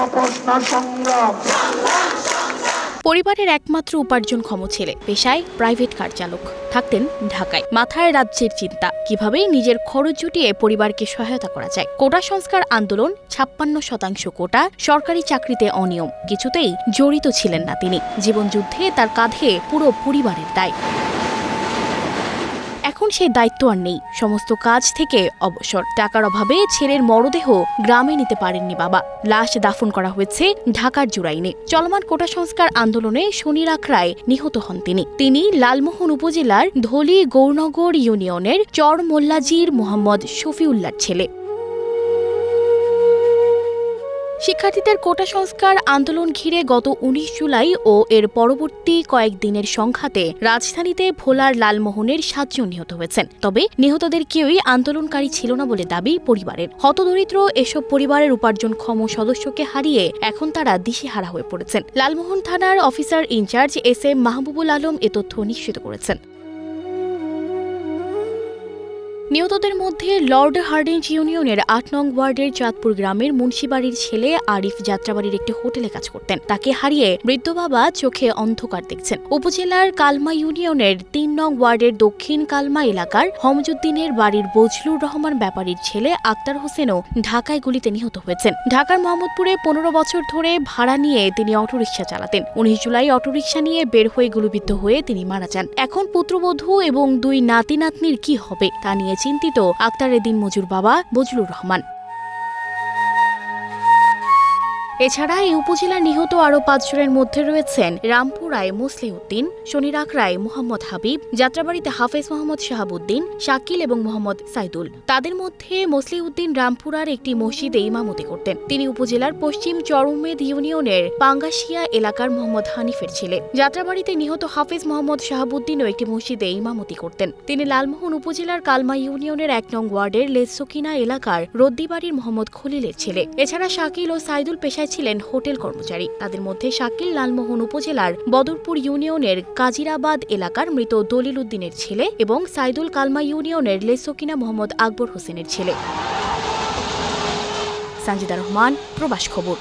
আপোষ না সংগ্রাম। পরিবারের একমাত্র উপার্জনক্ষম ছেলে, পেশায় প্রাইভেট কার চালক, থাকতেন ঢাকায়। মাথায় রাজ্যের চিন্তা, কিভাবে নিজের খরচ জুটিয়ে পরিবারকে সহায়তা করা যায়। কোটা সংস্কার আন্দোলন, ৫৬% কোটা, সরকারি চাকরিতে অনিয়ম, কিছুতেই জড়িত ছিলেন না তিনি। জীবনযুদ্ধে তার কাঁধে পুরো পরিবারের দায়। এখন সেই দায়িত্ব আর নেই, সমস্ত কাজ থেকে অবসর। টাকার অভাবে ছেলের মরদেহ গ্রামে নিতে পারেননি বাবা। লাশ দাফন করা হয়েছে ঢাকার জুরাইনে। চলমান কোটা সংস্কার আন্দোলনে শনির আখড়ায় নিহত হন তিনি লালমোহন উপজেলার ধলি গৌরনগর ইউনিয়নের চর মোল্লাজির মোহাম্মদ শফিউল্লাহর ছেলে। শিক্ষার্থীদের কোটা সংস্কার আন্দোলন ঘিরে গত ১৯ জুলাই ও এর পরবর্তী কয়েকদিনের সংঘাতে রাজধানীতে ভোলার লালমোহনের ৭ জন নিহত হয়েছেন। তবে নিহতদের কেউই আন্দোলনকারী ছিল না বলে দাবি পরিবারের। হতদরিদ্র এসব পরিবারের উপার্জনক্ষম সদস্যকে হারিয়ে এখন তারা দিশেহারা হয়ে পড়েছেন। লালমোহন থানার officer in charge SM Mahbubul Alam এ তথ্য নিশ্চিত করেছেন। নিহতদের মধ্যে লর্ড হার্ডিঞ্জ ইউনিয়নের ৮ নং ওয়ার্ডের চাঁদপুর গ্রামের মুন্সিবাড়ির ছেলে আরিফ যাত্রাবাড়ির একটি হোটেলে কাজ করতেন। তাকে হারিয়ে বৃদ্ধ বাবা চোখে অন্ধকার দেখছেন। উপজেলার কালমা ইউনিয়নের ৩ নং ওয়ার্ডের দক্ষিণ কালমা এলাকার হমজুদ্দিনের বাড়ির বজলুর রহমান ব্যাপারীর ছেলে আক্তার হোসেনও ঢাকায় গুলিতে নিহত হয়েছেন। ঢাকার মোহাম্মদপুরে ১৫ বছর ধরে ভাড়া নিয়ে তিনি অটোরিকশা চালাতেন। ১৯ জুলাই অটোরিকশা নিয়ে বের হয়ে গুলিবিদ্ধ হয়ে তিনি মারা যান। এখন পুত্রবধূ এবং ২ নাতি নাতনির কি হবে তা নিয়ে চিন্তিত আক্তারের দিনমজুর বাবা বজলুর রহমান। এছাড়া এই উপজেলার নিহত আরও ৫ জনের মধ্যে রয়েছেন রামপুরায় মুসলিউদ্দিন, শনির আখড়ায় মোহাম্মদ হাবিব, যাত্রাবাড়িতে হাফেজ মোহাম্মদ শাহাবুদ্দিন, শাকিল এবং মোহাম্মদ সাইদুল। তাদের মধ্যে মুসলিউদ্দিন রামপুরার একটি মসজিদে ইমামতি করতেন। তিনি উপজেলার পশ্চিম চরউমেদ ইউনিয়নের পাঙ্গাশিয়া এলাকার মোহাম্মদ হানিফের ছেলে। যাত্রাবাড়িতে নিহত হাফেজ মোহাম্মদ শাহাবুদ্দিনও একটি মসজিদে ইমামতি করতেন। তিনি লালমোহন উপজেলার কালমা ইউনিয়নের ১ নং ওয়ার্ডের লেসকিনা এলাকার রদ্দিবাড়ির মোহাম্মদ খলিলের ছেলে। এছাড়া শাকিল ও সাইদুল পেশায় ছিলেন হোটেল কর্মচারী। তাদের মধ্যে শাকিল লালমোহন উপজেলার বদরপুর ইউনিয়নের কাজিরাবাদ এলাকার মৃত দলিল উদ্দিনের ছেলে এবং সাইদুল কালমা ইউনিয়নের লেসকিনা মোহাম্মদ আকবর হোসেনের ছেলে। সানজিদা রহমান, প্রবাস খবর।